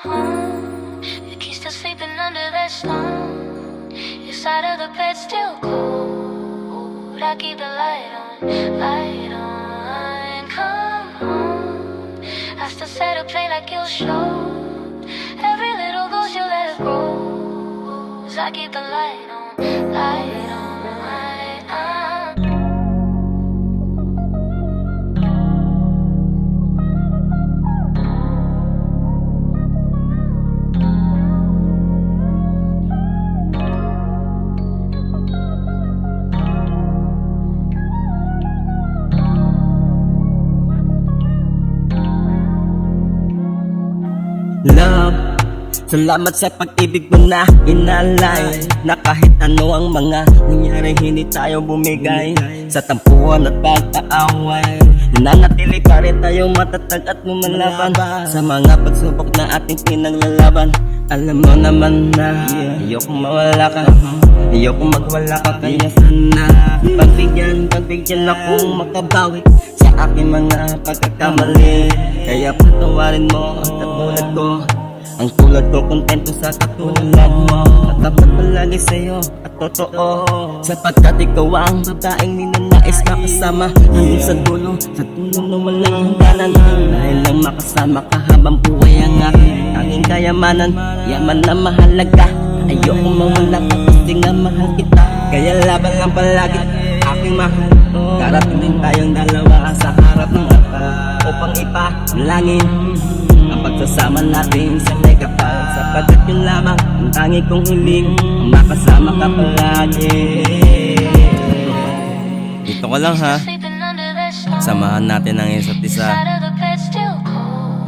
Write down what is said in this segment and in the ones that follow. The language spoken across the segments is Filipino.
home. You keep still sleeping under that stone. Your side of the bed still cold. I keep the light on, light on. Come home. I still set a play like you'll show. Every little ghost you let it grow. 'Cause I keep the light on, light on. Love, salamat sa pag-ibig mo na inalay. Na kahit ano ang mga nangyari, hindi tayo bumigay sa tampuhan at pag-aaway. Nananatili pa rin tayong matatag at lumalaban sa mga pagsubok na ating pinaglalaban. Alam mo naman na ayokong mawala ka, ayokong magwala ka. Kaya sana pagbigyan akong makabawi sa aking mga pagkakamali. Kaya patawarin mo ang katulad ko, ang tulad ko kontento sa katulad mo. At dapat palagi sa'yo at totoo, sapagkat ikaw ang babaeng ninanais makasama hanggang sa dulo na walang hangganan. Dahil lang makasama ka habang buhay ang aking tanging kayamanan. Yaman na mahalaga, ayoko mawala ka kasi nga mahal kita. Kaya laban lang palagi aking mahal. Darating din tayong dalawa sa harap ng mata upang ipanalangin ang pagsasama natin sa may kapal. Sapagkat yun lamang ang tangi kong hiling, makasama ka palagi. Dito ka lang ha, samahan natin ang isa't isa.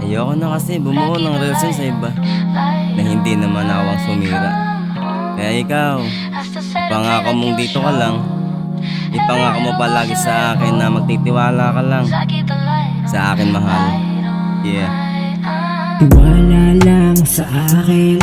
Ayoko na kasi bumuo ng relasyon sa iba na hindi naman awang sumira. Kaya ikaw, pangako mong dito ka lang, ipangako mo palagi sa akin na magtitiwala ka lang sa akin, mahal. Yeah. Tiwala lang sa akin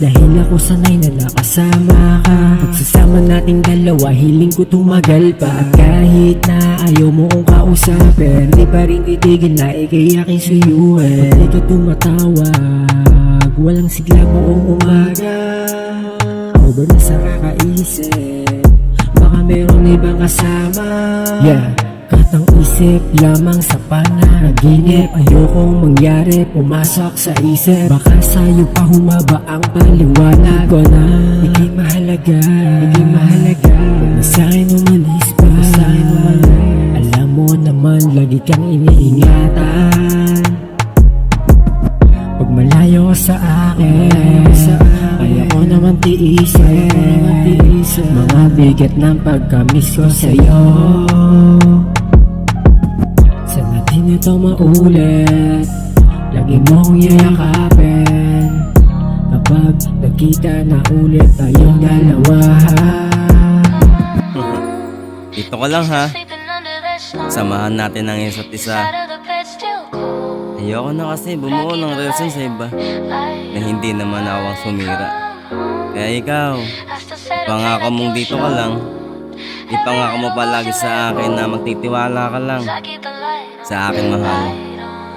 dahil ako sanay na nakasama ka. Pagsasama nating dalawa, hiling ko tumagal pa. At kahit na ayaw mo kong kausapin, di pa rin titigil na ikay aking suyuin. Pag di ka tumatawag, walang sigla buong umaga. Over na sa kakaisip, baka meron ibang kasama. Yeah. Katang isip lamang sa panaginip, ayokong mangyari pumasok sa isip. Baka sa'yo pa humaba ang paliwanag ko na Ika'y mahalaga, ika'y mahalaga. Sa'kin umalis pa, sa'kin umalis. Alam mo naman lagi kang iniingatan. Pag malayo sa akin, kaya ko naman tiisin mga bigat ng pagka-miss ko sa'yo. Sana din ito maulit, lagi mong yayakapin kapag nagkita na ulit tayong dalawa. Dito ka lang ha, samahan natin ang isa't isa. Ayoko na kasi bumuo ng relasyon sa iba na hindi naman awang sumira. Kaya ikaw, pangako mong dito ka lang, ipangako mo palagi sa akin na magtitiwala ka lang sa akin, mahal.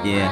Yeah.